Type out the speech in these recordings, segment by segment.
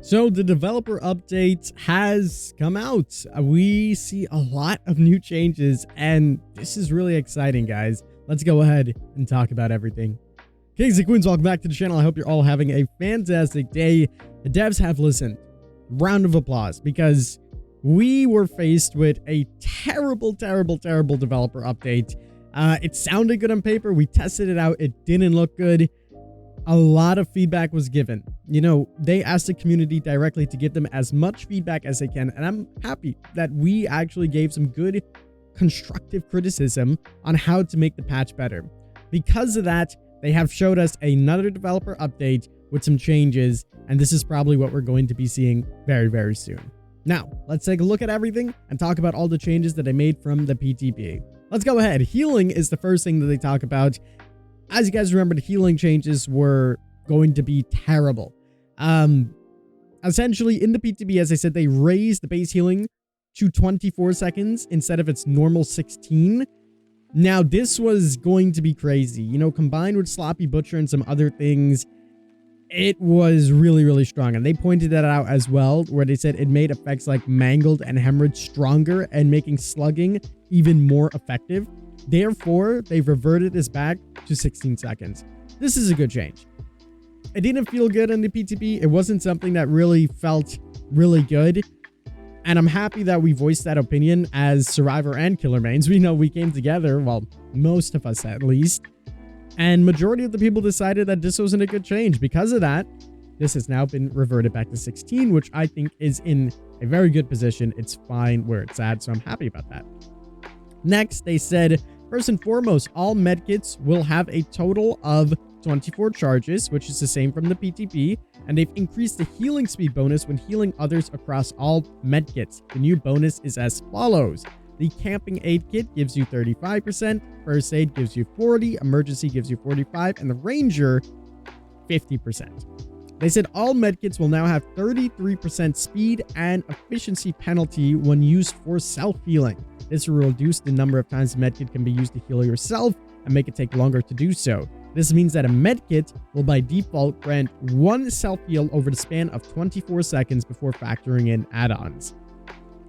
So the developer update has come out. We see a lot of new changes, and this is really exciting, guys. Let's go ahead and talk about everything. Kings and queens, welcome back to the channel. I hope you're all having a fantastic day. The devs have listened. Round of applause, because we were faced with a terrible developer update. It sounded good on paper. We tested it out. It didn't look good. A lot of feedback was given. You know, they asked the community directly to give them as much feedback as they can, and I'm happy that we actually gave some good constructive criticism on how to make the patch better. Because of that, they have showed us another developer update with some changes, and this is probably what we're going to be seeing very soon. Now, let's take a look at everything and talk about all the changes that they made from the PTP. Let's go ahead. Healing is the first thing that they talk about. As you guys remember, the healing changes were going to be terrible. Essentially, in the PTB, as I said, they raised the base healing to 24 seconds instead of its normal 16. Now, this was going to be crazy. You know, combined with Sloppy Butcher and some other things, it was really strong. And they pointed that out as well, where they said it made effects like Mangled and Hemorrhage stronger and making slugging even more effective. Therefore, they've reverted this back to 16 seconds. This is a good change. It didn't feel good in the PTP. It wasn't something that really felt really good. And I'm happy that we voiced that opinion as Survivor and Killer Mains. We know we came together, well, most of us at least. And majority of the people decided that this wasn't a good change. Because of that, this has now been reverted back to 16, which I think is in a very good position. It's fine where it's at, so I'm happy about that. Next, they said, first and foremost, all medkits will have a total of 24 charges, which is the same from the PTP, and they've increased the healing speed bonus when healing others across all medkits. The new bonus is as follows. The camping aid kit gives you 35%, first aid gives you 40%, emergency gives you 45%, and the ranger 50%. They said all medkits will now have 33% speed and efficiency penalty when used for self-healing. This will reduce the number of times a medkit can be used to heal yourself and make it take longer to do so. This means that a medkit will by default grant one self-heal over the span of 24 seconds before factoring in add-ons.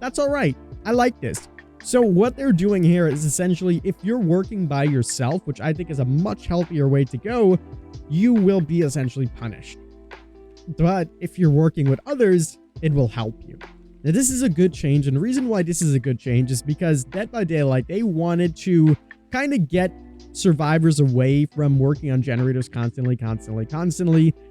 That's all right. I like this. So what they're doing here is essentially, if you're working by yourself, which I think is a much healthier way to go, you will be essentially punished. But if you're working with others, it will help you. Now, this is a good change, and the reason why this is a good change is because Dead by Daylight, they wanted to kind of get survivors away from working on generators constantly,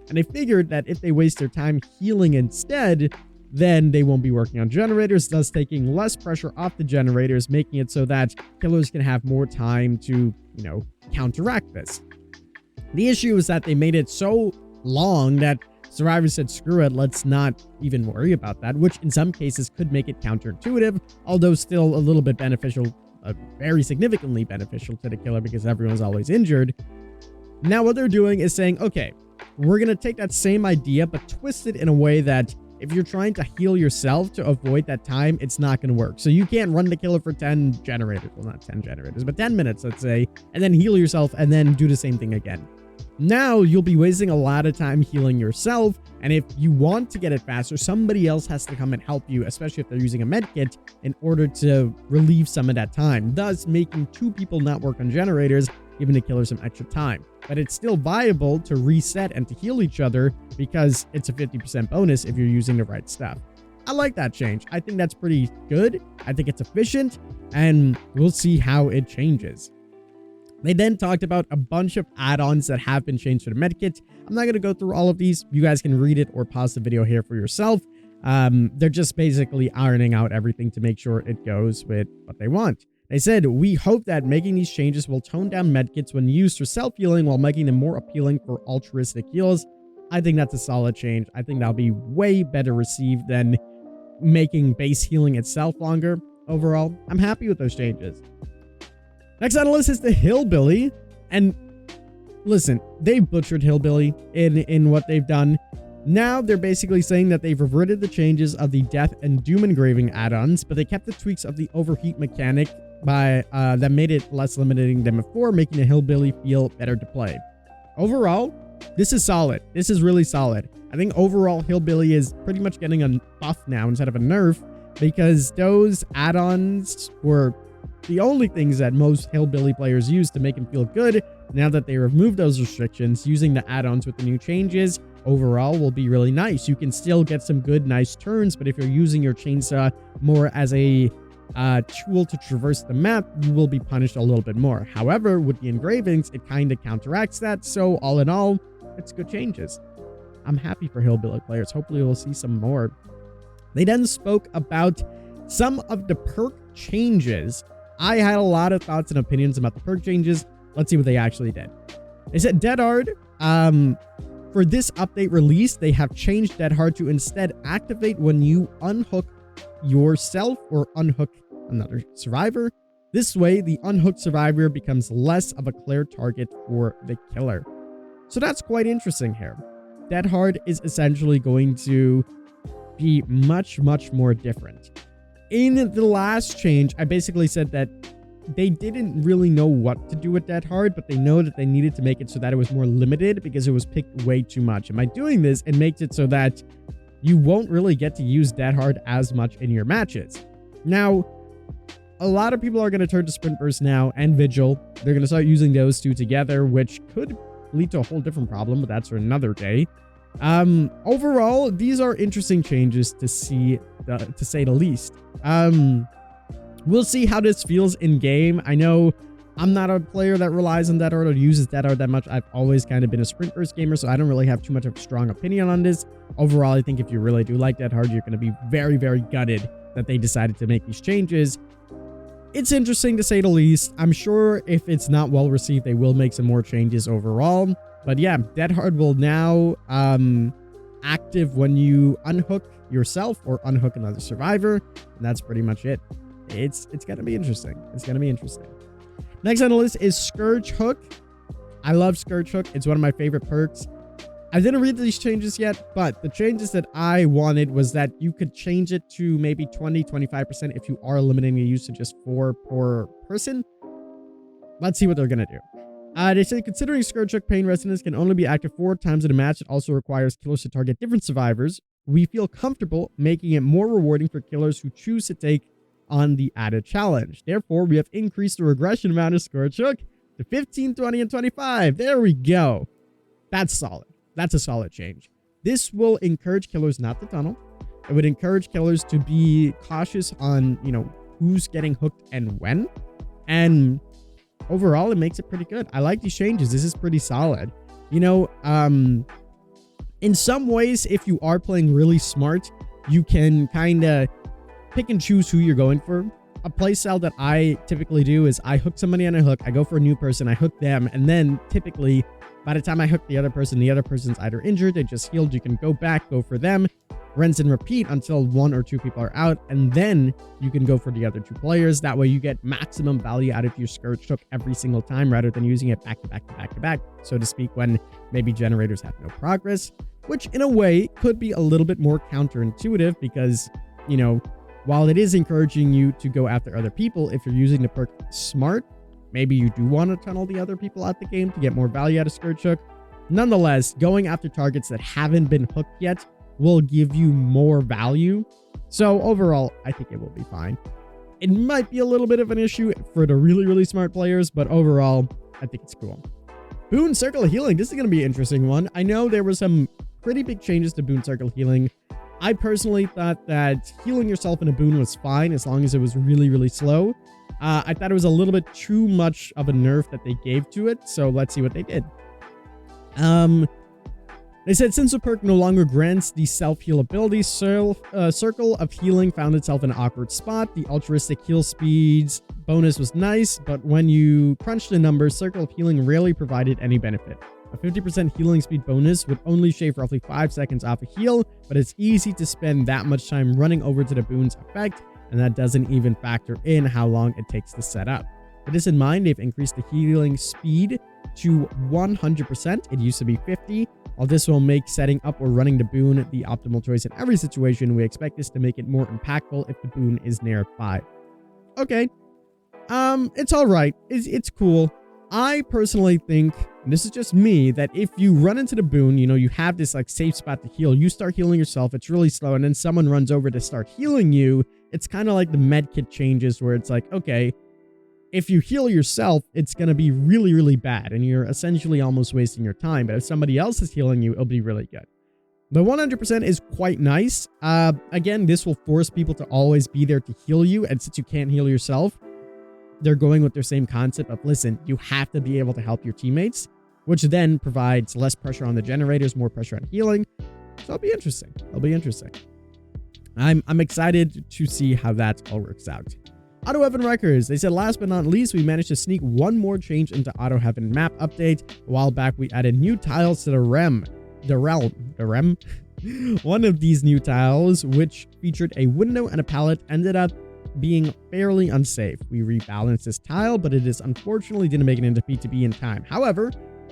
and they figured that if they waste their time healing instead, then they won't be working on generators, thus taking less pressure off the generators, making it so that killers can have more time to, you know, counteract this. The issue is that they made it so long that survivors said, screw it, let's not even worry about that, which in some cases could make it counterintuitive, although still a little bit beneficial, very significantly beneficial to the killer because everyone's always injured. Now what they're doing is saying, okay, we're going to take that same idea, but twist it in a way that if you're trying to heal yourself to avoid that time, it's not going to work. So you can't run the killer for 10 generators, well, not 10 generators, but 10 minutes, let's say, and then heal yourself and then do the same thing again. Now you'll be wasting a lot of time healing yourself, and if you want to get it faster, somebody else has to come and help you, especially if they're using a medkit, in order to relieve some of that time, thus making two people not work on generators, giving the killer some extra time. But it's still viable to reset and to heal each other because it's a 50% bonus if you're using the right stuff. I like that change. I think that's pretty good. I think it's efficient, and we'll see how it changes. They then talked about a bunch of add-ons that have been changed to the medkit. I'm not going to go through all of these. You guys can read it or pause the video here for yourself. They're just basically ironing out everything to make sure it goes with what they want. They said, we hope that making these changes will tone down medkits when used for self-healing while making them more appealing for altruistic heals. I think that's a solid change. I think that'll be way better received than making base healing itself longer. Overall, I'm happy with those changes. Next on the list is the Hillbilly. And listen, they butchered Hillbilly in what they've done. Now they're basically saying that they've reverted the changes of the Death and Doom engraving add-ons, but they kept the tweaks of the overheat mechanic by that made it less limiting than before, making the Hillbilly feel better to play. Overall, This is solid. This is really solid. I think overall Hillbilly is pretty much getting a buff now instead of a nerf, because those add-ons were the only things that most Hillbilly players use to make him feel good. Now that they removed those restrictions, using the add-ons with the new changes overall will be really nice. You can still get some good, nice turns, but if you're using your chainsaw more as a tool to traverse the map, you will be punished a little bit more. However, with the engravings, it kind of counteracts that. So all in all, it's good changes. I'm happy for Hillbilly players. Hopefully we'll see some more. They then spoke about some of the perk changes. I had a lot of thoughts and opinions about the perk changes. Let's see what they actually did. They said Dead Hard. For this update release, they have changed Dead Hard to instead activate when you unhook yourself or unhook another survivor. This way, the unhooked survivor becomes less of a clear target for the killer. So that's quite interesting here. Dead Hard is essentially going to be much, much more different. In the last change, I basically said that they didn't really know what to do with Dead Hard, but they know that they needed to make it so that it was more limited because it was picked way too much. And by doing this, it makes it so that you won't really get to use Dead Hard as much in your matches. Now, a lot of people are going to turn to Sprint Burst now and Vigil. They're going to start using those two together, which could lead to a whole different problem, but that's for another day. Overall, these are interesting changes to see, to say the least. We'll see how this feels in game. I know I'm not a player that relies on Dead Hard or uses Dead Hard that much. I've always kind of been a Sprint Burst gamer, so I don't really have too much of a strong opinion on this. Overall, I think if you really do like Dead Hard, you're going to be very, very gutted that they decided to make these changes. It's interesting to say the least. I'm sure if it's not well received, they will make some more changes overall. But yeah, Dead Hard will now active when you unhook yourself or unhook another survivor. And that's pretty much it. It's going to be interesting. It's going to be interesting. Next on the list is Scourge Hook. I love Scourge Hook. It's one of my favorite perks. I didn't read these changes yet, but the changes that I wanted was that you could change it to maybe 20-25% if you are eliminating the use to just 4 per person. Let's see what they're going to do. They say, considering Scourge Hook pain resonance can only be active 4 times in a match, it also requires killers to target different survivors. We feel comfortable making it more rewarding for killers who choose to take on the added challenge. Therefore, we have increased the regression amount of Scourge Hook to 15, 20, and 25. There we go. That's solid. That's a solid change. This will encourage killers not to tunnel. It would encourage killers to be cautious on, who's getting hooked and when. And overall, it makes it pretty good. I like these changes. This is pretty solid. In some ways, if you are playing really smart, you can kind of pick and choose who you're going for. A playstyle that I typically do is I hook somebody on a hook, I go for a new person, I hook them, and then typically by the time I hook the other person's either injured, they just healed, you can go back, go for them, rinse and repeat until 1 or 2 people are out, and then you can go for the other 2 players. That way you get maximum value out of your Scourge Hook every single time rather than using it back to back to back to back, so to speak, when maybe generators have no progress, which in a way could be a little bit more counterintuitive because, while it is encouraging you to go after other people, if you're using the perk smart, maybe you do want to tunnel the other people out the game to get more value out of Scourge Hook. Nonetheless, going after targets that haven't been hooked yet will give you more value. So overall, I think it will be fine. It might be a little bit of an issue for the really, really smart players, but overall, I think it's cool. Boon Circle of Healing. This is going to be an interesting one. I know there were some pretty big changes to Boon Circle of Healing. I personally thought that healing yourself in a boon was fine as long as it was really, really slow. I thought it was a little bit too much of a nerf that they gave to it, so let's see what they did. They said since the perk no longer grants the self-heal ability, Circle of Healing found itself in an awkward spot. The altruistic heal speeds bonus was nice, but when you crunch the numbers, Circle of Healing rarely provided any benefit. A 50% healing speed bonus would only shave roughly 5 seconds off a heal, but it's easy to spend that much time running over to the boon's effect, and that doesn't even factor in how long it takes to set up. With this in mind, they've increased the healing speed to 100%. It used to be 50. While this will make setting up or running the boon the optimal choice in every situation, we expect this to make it more impactful if the boon is near 5. Okay. It's all right. It's cool. I personally think and this is just me, that if you run into the Boon, you know, you have this like safe spot to heal, you start healing yourself, it's really slow, and then someone runs over to start healing you, it's kind of like the med kit changes where it's like, okay, if you heal yourself, it's going to be really, really bad, and you're essentially almost wasting your time, but if somebody else is healing you, it'll be really good. The 100% is quite nice. Again, this will force people to always be there to heal you, and since you can't heal yourself, they're going with their same concept of, listen, you have to be able to help your teammates, which then provides less pressure on the generators, more pressure on healing. So it'll be interesting. It'll be interesting. I'm excited to see how that all works out. Auto Heaven Records. They said, last but not least, we managed to sneak one more change into Auto Heaven map update. A while back, we added new tiles to the realm. One of these new tiles, which featured a window and a pallet, ended up being fairly unsafe. We rebalanced this tile, but it is unfortunately didn't make it into P2B in time. However,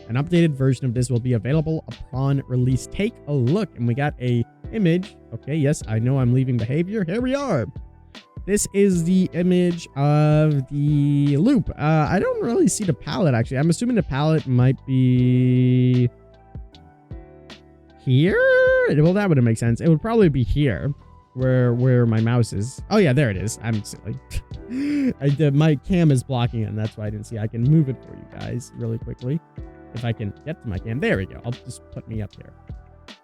an updated version of this will be available upon release. Take a look, and we got a image. Okay, yes, I know I'm leaving behavior. Here we are. This is the image of the loop. I don't really see the pallet, actually. I'm assuming the pallet might be here. Well, that wouldn't make sense. It would probably be here where my mouse is. Oh yeah, there it is. I'm silly. My cam is blocking it, and that's why I didn't see. I can move it for you guys really quickly if I can get to my cam. There we go. I'll just put me up here.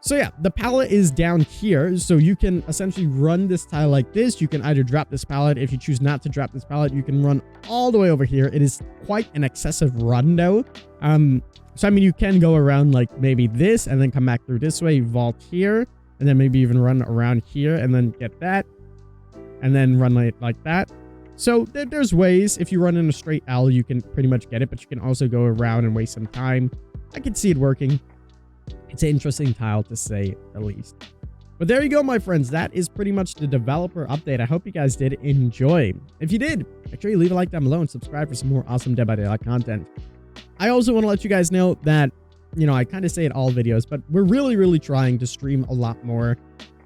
So yeah, the pallet is down here, so you can essentially run this tile like this. You can either drop this pallet. If you choose not to drop this pallet, you can run all the way over here. It is quite an excessive run though. So I mean, you can go around like maybe this and then come back through this way, vault here, and then maybe even run around here and then get that, and then run like that. So there's ways. If you run in a straight L, you can pretty much get it, but you can also go around and waste some time. I can see it working. It's an interesting tile to say the least. But there you go, my friends. That is pretty much the developer update. I hope you guys did enjoy. If you did, make sure you leave a like down below and subscribe for some more awesome Dead by Daylight content. I also want to let you guys know that, you know, I kind of say it all videos, but we're really trying to stream a lot more.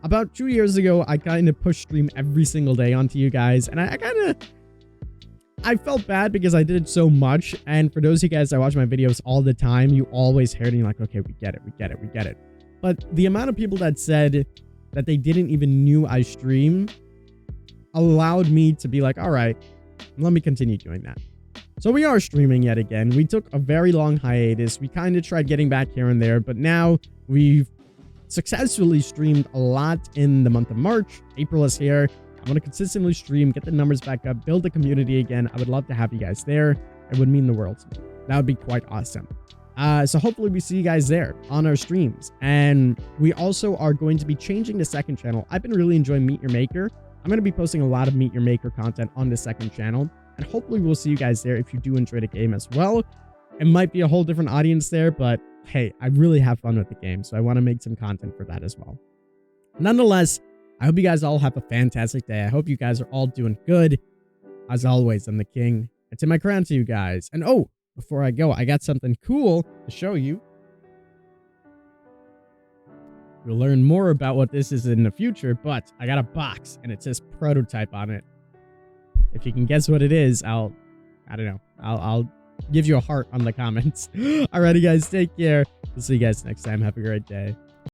About 2 years ago, I kind of pushed stream every single day onto you guys, and I felt bad because I did it so much. And for those of you guys that watch my videos all the time, you always heard me like, okay, we get it. But the amount of people that said that they didn't even knew I stream allowed me to be like, all right, let me continue doing that. So we are streaming yet again. We took a very long hiatus. We kind of tried getting back here and there, but now we've successfully streamed a lot in the month of March. April is here. I want to consistently stream, get the numbers back up, build the community again. I would love to have you guys there. It would mean the world to me. That would be quite awesome. So hopefully we see you guys there on our streams. And we also are going to be changing the second channel. I've been really enjoying Meet Your Maker. I'm going to be posting a lot of Meet Your Maker content on the second channel. And hopefully we'll see you guys there if you do enjoy the game as well. It might be a whole different audience there, but hey, I really have fun with the game. So I want to make some content for that as well. Nonetheless, I hope you guys all have a fantastic day. I hope you guys are all doing good. As always, I'm the king. I tip my crown to you guys. And oh, before I go, I got something cool to show you. We'll learn more about what this is in the future, but I got a box and it says prototype on it. If you can guess what it is, I don't know. I'll give you a heart on the comments. Alrighty, guys, take care. We'll see you guys next time. Have a great day.